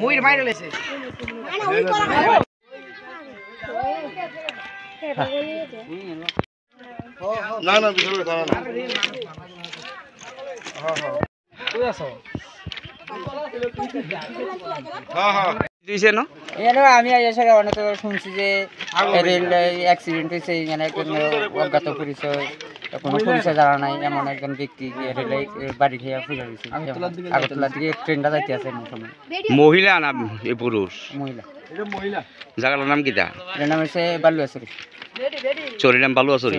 মুইর মাইরে লেছে না না ভিতরে দাঁড়া না তুই আছো আমি এসে অনেক শুনছি যে রেল অ্যাক্সিডেন্ট হয়েছে, এখানে অজ্ঞাত পরিচয়, কোনো পরিচয় জানা নাই এমন একজন ব্যক্তি রেলে বাড়ি খেয়ে ফুলে গেছে। আগরতলার দিকে ট্রেনটা যাইতে আছে এমন সময়। মহিলা না পুরুষ? মহিলা। জায়গাটার নাম কিটা? এর নাম হচ্ছে বালুয়াছড়ি। চরির নাম বালুয়াছড়ি।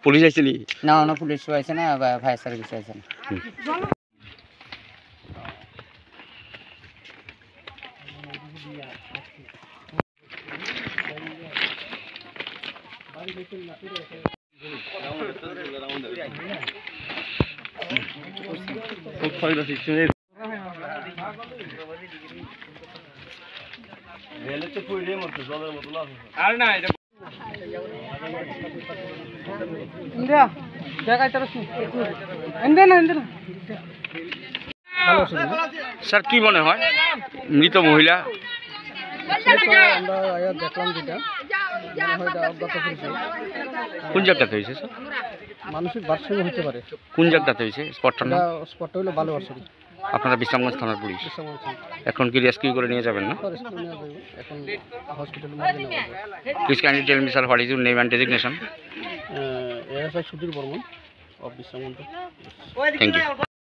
পুলিশ আইছে নি? না, অন্য পুলিশ আছে না, ফায়ার সার্ভিস আছে না। স্যার কি মনে হয় মৃত মহিলা? আমরা দেখলাম যেটা কোন জায়গাতে হয়েছে স্যার? মানসিক ভারসাম্য হতে পারে। কোন জায়গাতে হয়েছে? স্পটটা না? স্পটটা হলো বালুয়াছড়ি। আপনারা বিশ্রামগঞ্জ থানার পুলিশ এখন কি রেস্কিউ করে নিয়ে যাবেন না? এখন হসপিটালে please kindly tell me sir what is your name and designation? ASI Sudhir Barman of Bishramganj. Thank you.